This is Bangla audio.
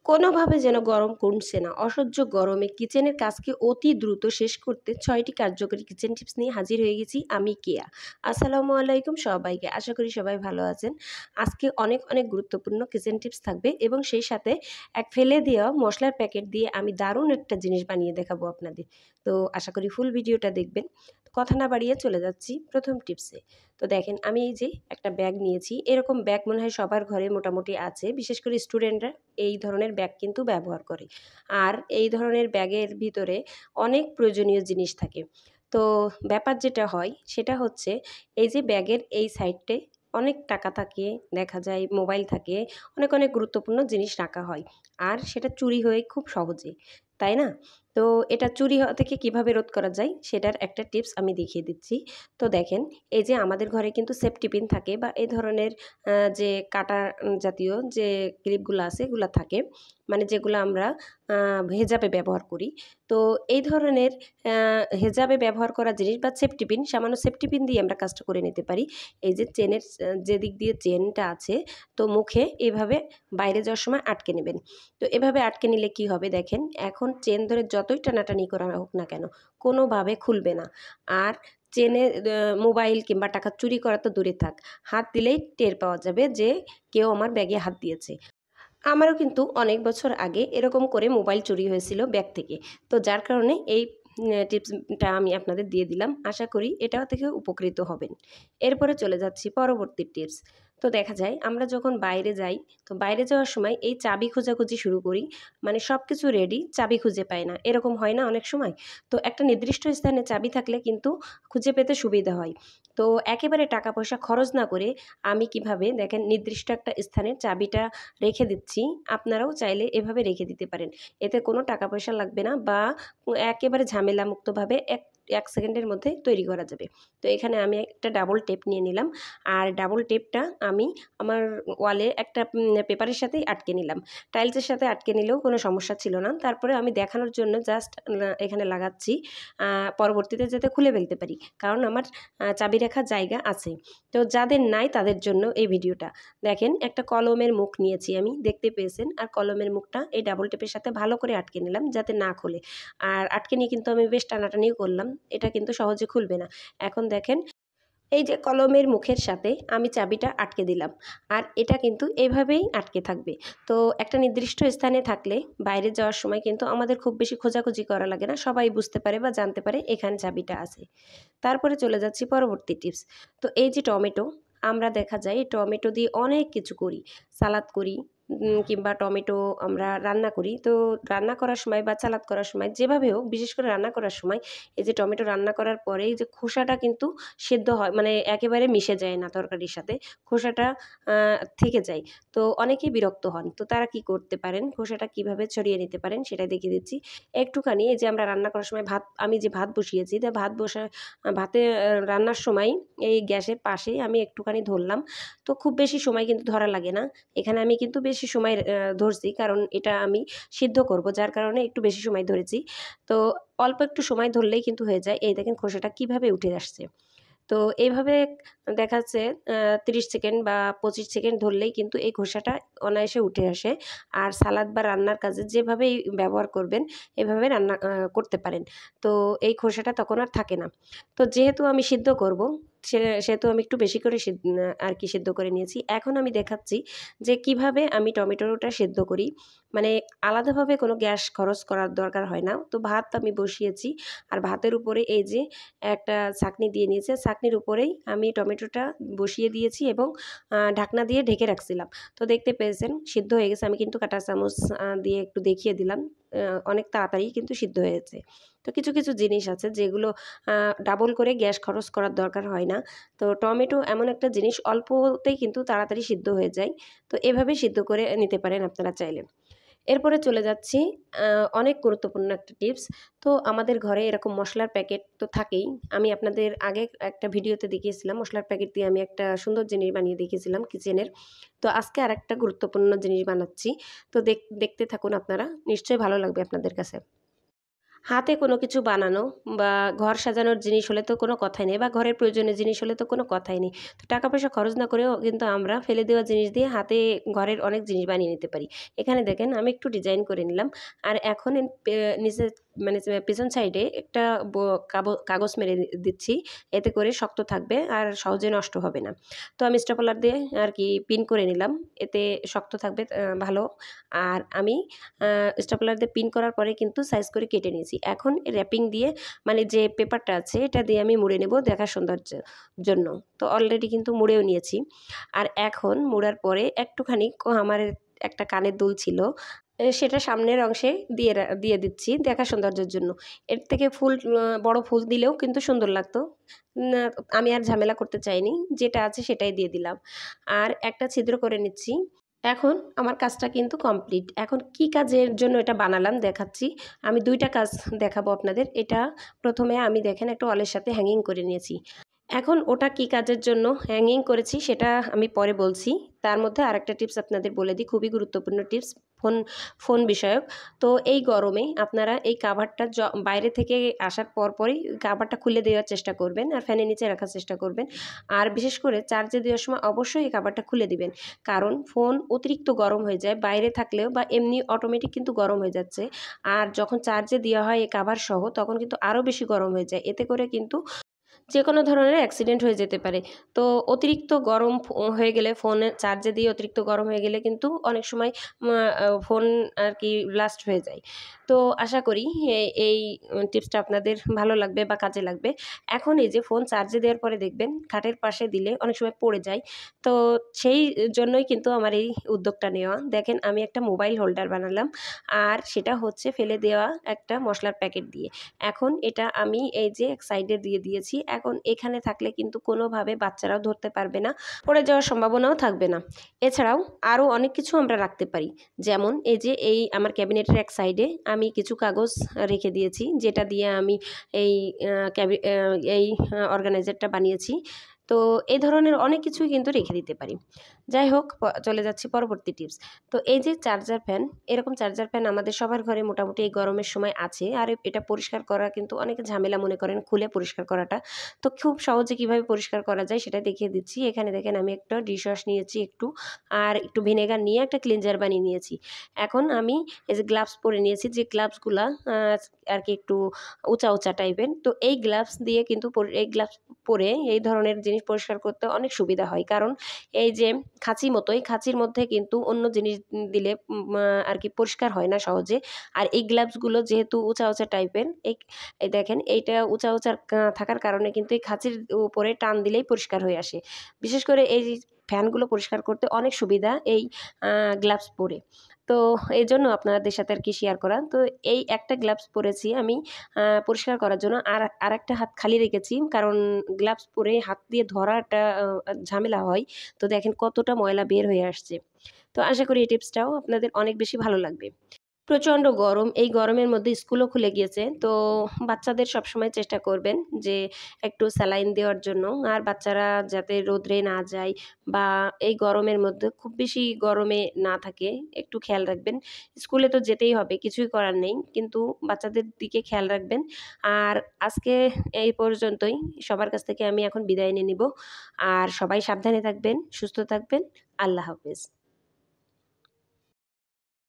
কোনোভাবে যেন গরম কমছে না। অসহ্য গরমে কিচেনের কাজকে অতি দ্রুত শেষ করতে ৬টি কার্যকরী কিচেন টিপস নিয়ে হাজির হয়ে গেছি আমি কেয়া। আসসালামু আলাইকুম সবাইকে। আশা করি সবাই ভালো আছেন। আজকে অনেক অনেক গুরুত্বপূর্ণ কিচেন টিপস থাকবে এবং সেই সাথে এক ফেলে দেওয়া মসলার প্যাকেট দিয়ে আমি দারুণ একটা জিনিস বানিয়ে দেখাবো আপনাদের। তো আশা করি ফুল ভিডিওটা দেখবেন। কথা না বাড়িয়ে চলে যাচ্ছি প্রথম টিপসে। তো দেখেন আমি এই যে একটা ব্যাগ নিয়েছি। এরকম ব্যাগ মনে হয় সবার ঘরে মোটামুটি আছে। বিশেষ করে স্টুডেন্টরা এই ধরনের ব্যাগ কিন্তু ব্যবহার করে। আর এই ধরনের ব্যাগের ভিতরে অনেক প্রয়োজনীয় জিনিস থাকে। তো ব্যাপার যেটা হয় সেটা হচ্ছে এই যে ব্যাগের এই সাইডটায় অনেক টাকা থাকে, দেখা যায় মোবাইল থাকে, অনেক অনেক গুরুত্বপূর্ণ জিনিস রাখা হয়। আর সেটা চুরি হয় খুব সহজে, তাই না? তো এটা চুরি হওয়া থেকে কীভাবে রোধ করা যায় সেটার একটা টিপস আমি দেখিয়ে দিচ্ছি। তো দেখেন এই যে আমাদের ঘরে কিন্তু সেফটি পিন থাকে বা এই ধরনের যে কাঁটা জাতীয় যে ক্লিপগুলো আছে এগুলো থাকে, মানে যেগুলো আমরা হেজাবে ব্যবহার করি। তো এই ধরনের হেজাবে ব্যবহার করা জিনিস বা সেফটি পিন, সামান্য সেফটি পিন দিয়ে আমরা কাজটা করে নিতে পারি। এই যে চেনের যেদিক দিয়ে চেনটা আছে, তো মুখে এভাবে বাইরে যাওয়ার সময় আটকে নেবেন। তো এভাবে আটকে নিলে কি হবে দেখেন, এখন চেন ধরে যতই টানাটানি করা হোক না কেন কোনোভাবে খুলবে না। আর চেনে মোবাইল কিংবা টাকা চুরি করা তো দূরে থাক, হাত দিলেই টের পাওয়া যাবে যে কেউ আমার ব্যাগে হাত দিয়েছে। আমারও কিন্তু অনেক বছর আগে এরকম করে মোবাইল চুরি হয়েছিল ব্যাগ থেকে। তো যার কারণে এই টিপসটা আমি আপনাদের দিয়ে দিলাম। আশা করি এটাও থেকে উপকৃত হবেন। এরপরে চলে যাচ্ছি পরবর্তী টিপস। তো দেখা যায় আমরা যখন বাইরে যাই, তো বাইরে যাওয়ার সময় এই চাবি খোঁজাখুঁজি শুরু করি। মানে সব কিছু রেডি, চাবি খুঁজে পাই না। এরকম হয় না অনেক সময়? তো একটা নির্দিষ্ট স্থানে চাবি থাকলে কিন্তু খুঁজে পেতে সুবিধা হয়। তো একেবারে টাকা পয়সা খরচ না করে আমি কিভাবে দেখেন নির্দিষ্ট একটা স্থানে চাবিটা রেখে দিচ্ছি। আপনারাও চাইলে এভাবে রেখে দিতে পারেন। এতে কোনো টাকা পয়সা লাগবে না বা একেবারে ঝামেলামুক্তভাবে এক সেকেন্ডের মধ্যে তৈরি করা যাবে। তো এখানে আমি একটা ডাবল টেপ নিয়ে নিলাম। আর ডাবল টেপটা আমি আমার ওয়ালে একটা পেপারের সাথেই আটকে নিলাম। টাইলসের সাথে আটকে নিলেও কোনো সমস্যা ছিল না। তারপরে আমি দেখানোর জন্য জাস্ট এখানে লাগাচ্ছি, পরবর্তীতে যাতে খুলে ফেলতে পারি। কারণ আমার চাবি রাখার জায়গা আছে। তো যাদের নাই তাদের জন্য এই ভিডিওটা। দেখেন একটা কলমের মুখ নিয়েছি আমি, দেখতে পেয়েছেন। আর কলমের মুখটা এই ডাবল টেপের সাথে ভালো করে আটকে নিলাম যাতে না খোলে। আর আটকে নিয়ে কিন্তু আমি বেশ টানাটানিও করলাম। এটা কিন্তু সহজে খুলবে না। এখন দেখেন এই যে কলমের মুখের সাথে আমি চাবিটা আটকে দিলাম। আর এটা কিন্তু এভাবেই আটকে থাকবে। তো একটা নির্দিষ্ট স্থানে থাকলে বাইরে যাওয়ার সময় কিন্তু আমাদের খুব বেশি খোঁজাখুঁজি করা লাগে না। সবাই বুঝতে পারে বা জানতে পারে এখানে চাবিটা আছে। তারপরে চলে যাচ্ছি পরবর্তী টিপস। তো এই যে টমেটো, আমরা দেখা যায় টমেটো দিয়ে অনেক কিছু করি। সালাদ করি, কিংবা টমেটো আমরা রান্না করি। তো রান্না করার সময় বা সালাদ করার সময় যেভাবে হোক, বিশেষ করে রান্না করার সময় এই যে টমেটো রান্না করার পরে এই যে খোসাটা কিন্তু সেদ্ধ হয়, মানে একেবারে মিশে যায় না তরকারির সাথে। খোসাটা আ থেকে যায়। তো অনেকেই বিরক্ত হন। তো তারা কি করতে পারেন, খোসাটা কিভাবে ছড়িয়ে নিতে পারেন সেটাই দেখিয়ে দিচ্ছি। একটুখানি এই যে আমরা রান্না করার সময় আমি যে ভাত বসিয়েছি, তো ভাতে রান্নার সময় এই গ্যাসের পাশেই আমি একটুখানি ধরলাম। তো খুব বেশি সময় কিন্তু ধরা লাগে না। এখানে আমি কিন্তু বেশি সময় ধরছি, কারণ এটা আমি সিদ্ধ করব, যার কারণে একটু বেশি সময় ধরেছি। তো অল্প একটু সময় ধরলেই কিন্তু হয়ে যায়। এই দেখেন খোসাটা কিভাবে উঠে আসছে। তো এইভাবে দেখা যাচ্ছে ৩০ সেকেন্ড বা ২৫ সেকেন্ড ধরলেই কিন্তু এই খোসাটা অনায়াসে উঠে আসে। আর সালাদ বা রান্নার কাজে যেভাবেই ব্যবহার করবেন এভাবে রান্না করতে পারেন। তো এই খোসাটা তখন আর থাকে না। তো যেহেতু আমি সিদ্ধ করব, সেহেতু আমি একটু বেশি করে আর কি সিদ্ধ করে নিয়েছি। এখন আমি দেখাচ্ছি যে কিভাবে আমি টমেটোটা সিদ্ধ করি। মানে আলাদাভাবে কোনো গ্যাস খরচ করার দরকার হয় না। তো ভাত আমি বসিয়েছি। আর ভাতের উপরে এই যে একটা ছাঁকনি দিয়ে নিয়েছি। ছাঁকনির উপরেই আমি টমেটোটা বসিয়ে দিয়েছি এবং ঢাকনা দিয়ে ঢেকে রাখছিলাম। তো দেখতে পেয়েছেন সিদ্ধ হয়ে গেছে। আমি কিন্তু কাঁটা চামচ দিয়ে একটু দেখিয়ে দিলাম। অনেক তাড়াতাড়ি কিন্তু সিদ্ধ হয়েছে। তো কিছু কিছু জিনিস আছে যেগুলো আ ডাবল করে গ্যাস খরচ করার দরকার হয় না। তো টমেটো এমন একটা জিনিস অল্পতেই কিন্তু তাড়াতাড়ি সিদ্ধ হয়ে যায়। তো এভাবে সিদ্ধ করে নিতে পারেন আপনারা চাইলে। এরপরে চলে যাচ্ছি আ অনেক গুরুত্বপূর্ণ একটা টিপস। তো আমাদের ঘরে এরকম মসলার প্যাকেট তো থাকেই। আমি আপনাদের আগে একটা ভিডিওতে দেখিয়েছিলাম মসলার প্যাকেট দিয়ে আমি একটা সুন্দর জিনিস বানিয়ে দেখিয়েছিলাম কিচেনের। তো আজকে আরেকটা গুরুত্বপূর্ণ জিনিস বানাচ্ছি। তো দেখতে থাকুন আপনারা। নিশ্চয়ই ভালো লাগবে আপনাদের কাছে। হাতে কোনো কিছু বানানো বা ঘর সাজানোর জিনিস হলে তো কোনো কথাই নেই, বা ঘরের প্রয়োজনীয় জিনিস হলে তো কোনো কথাই নেই। তো টাকা পয়সা খরচ না করেও কিন্তু আমরা ফেলে দেওয়া জিনিস দিয়ে হাতে ঘরের অনেক জিনিস বানিয়ে নিতে পারি। এখানে দেখেন আমি একটু ডিজাইন করে নিলাম। আর এখন নিচে মানে পেছন সাইডে একটা কাগজ মেরে দিচ্ছি, এতে করে শক্ত থাকবে আর সহজে নষ্ট হবে না। তো আমি স্টেপলার দিয়ে আর কি পিন করে নিলাম, এতে শক্ত থাকবে ভালো। আর আমি স্টেপলার দিয়ে পিন করার পরে কিন্তু সাইজ করে কেটে নিয়েছি। এখন র্যাপিং দিয়ে মানে যে পেপারটা আছে এটা দিয়ে আমি মুড়ে নেব দেখার সৌন্দর্যের জন্য। তো অলরেডি কিন্তু মুড়েও নিয়েছি। আর এখন মুড়ার পরে একটুখানি আমার একটা কানের দুল ছিল, সেটা সামনের অংশে দিয়ে দিচ্ছি দেখার সৌন্দর্যের জন্য। এর থেকে ফুল বড় ফুল দিলেও কিন্তু সুন্দর লাগতো না, আমি আর ঝামেলা করতে চাইনি, যেটা আছে সেটাই দিয়ে দিলাম। আর একটা ছিদ্র করে নিচ্ছি। এখন আমার কাজটা কিন্তু কমপ্লিট। এখন কি কাজের জন্য এটা বানালাম দেখাচ্ছি। আমি ২ টা কাজ দেখাবো আপনাদের। এটা প্রথমে আমি দেখেন একটা ওয়ালের সাথে হ্যাঙ্গিং করে নিয়েছি। এখন ওটা কি কাজের জন্য হ্যাঙ্গিং করেছি সেটা আমি পরে বলছি। তার মধ্যে আরেকটা টিপস আপনাদের বলে দিই, খুবই গুরুত্বপূর্ণ টিপস ফোন ফোন বিষয়ক। তো এই গরমে আপনারা এই কাভারটা বাইরে থেকে আসার পরপরই কাভারটা খুলে দেওয়ার চেষ্টা করবেন আর ফ্যানের নিচে রাখার চেষ্টা করবেন। আর বিশেষ করে চার্জে দেওয়ার সময় অবশ্যই এই কাভারটা খুলে দিবেন। কারণ ফোন অতিরিক্ত গরম হয়ে যায় বাইরে থাকলেও, বা এমনি অটোমেটিক কিন্তু গরম হয়ে যাচ্ছে। আর যখন চার্জে দেওয়া হয় এই কাভার সহ তখন কিন্তু আরও বেশি গরম হয়ে যায়। এতে করে কিন্তু যেকোনো ধরনের অ্যাক্সিডেন্ট হয়ে যেতে পারে। তো অতিরিক্ত গরম হয়ে গেলে, ফোনে চার্জে দিয়ে অতিরিক্ত গরম হয়ে গেলে কিন্তু অনেক সময় ফোন আর কি ব্লাস্ট হয়ে যায়। তো আশা করি এই টিপসটা আপনাদের ভালো লাগবে বা কাজে লাগবে। এখন এই যে ফোন চার্জে দেওয়ার পরে দেখবেন খাটের পাশে দিলে অনেক সময় পড়ে যায়। তো সেই জন্যই কিন্তু আমার এই উদ্যোগটা নেওয়া। দেখেন আমি একটা মোবাইল হোল্ডার বানালাম, আর সেটা হচ্ছে ফেলে দেওয়া একটা মশলার প্যাকেট দিয়ে। এখন এটা আমি এই যে এক সাইডে দিয়ে দিয়েছি। এখন এখানে থাকলে কিন্তু কোনোভাবে বাচ্চারাও ধরতে পারবে না, পড়ে যাওয়ার সম্ভাবনাও থাকবে না। এছাড়াও আরও অনেক কিছু আমরা রাখতে পারি। যেমন এই যে এই আমার ক্যাবিনেটের এক সাইডে আমি কিছু কাগজ রেখে দিয়েছি, যেটা দিয়ে আমি এই এই অর্গানাইজারটা বানিয়েছি। তো এই ধরনের অনেক কিছুই কিন্তু রেখে দিতে পারি। যাই হোক, চলে যাচ্ছি পরবর্তী টিপস। তো এই যে চার্জার ফ্যান, এরকম চার্জার ফ্যান আমাদের সবার ঘরে মোটামুটি এই গরমের সময় আছে। আর এটা পরিষ্কার করা কিন্তু অনেকে ঝামেলা মনে করেন খুলে পরিষ্কার করাটা। তো খুব সহজে কিভাবে পরিষ্কার করা যায় সেটা দেখিয়ে দিচ্ছি। এখানে দেখেন আমি একটা ডিশ ওয়াশ নিয়েছি একটু, আর একটু ভিনেগার নিয়ে একটা ক্লিনজার বানিয়ে নিয়েছি। এখন আমি এই যে গ্লাভস পরে নিয়েছি, যে গ্লাভসগুলা আর কি একটু উঁচা উঁচা টাইপের। তো এই গ্লাভস দিয়ে কিন্তু এই গ্লাভস পরে এই ধরনের জিনিস পরিষ্কার করতে অনেক সুবিধা হয়। কারণ এই যে খাঁচি মতোই, খাঁচির মধ্যে কিন্তু অন্য জিনিস দিলে আর কি পরিষ্কার হয় না সহজে। আর এই গ্লাভসগুলো যেহেতু উঁচা উঁচা টাইপের, এই দেখেন এইটা উঁচা উঁচা থাকার কারণে কিন্তু এই খাঁচির উপরে টান দিলেই পরিষ্কার হয়ে আসে। বিশেষ করে এই ফ্যানগুলো পরিষ্কার করতে অনেক সুবিধা এই গ্লাভস পরে। তো এই জন্য আপনাদের সাথে আর কি শেয়ার করা। তো এই একটা গ্লাভস পরেছি আমি পরিষ্কার করার জন্য, আর আরেকটা হাত খালি রেখেছি, কারণ গ্লাভস পরে হাত দিয়ে ধরাটা ঝামেলা হয়। তো দেখেন কতটা ময়লা বের হয়ে আসছে। তো আশা করি এই টিপসটাও আপনাদের অনেক বেশি ভালো লাগবে। প্রচণ্ড গরম, এই গরমের মধ্যে স্কুলও খুলে গিয়েছে। তো বাচ্চাদের সবসময় চেষ্টা করবেন যে একটু স্যালাইন দেওয়ার জন্য। আর বাচ্চারা যাতে রোদ্রে না যায় বা এই গরমের মধ্যে খুব বেশি গরমে না থাকে, একটু খেয়াল রাখবেন। স্কুলে তো যেতেই হবে, কিছুই করার নেই, কিন্তু বাচ্চাদের দিকে খেয়াল রাখবেন। আর আজকে এই পর্যন্তই। সবার কাছ থেকে আমি এখন বিদায় নিয়ে নিব। আর সবাই সাবধানে থাকবেন, সুস্থ থাকবেন। আল্লাহ হাফেজ।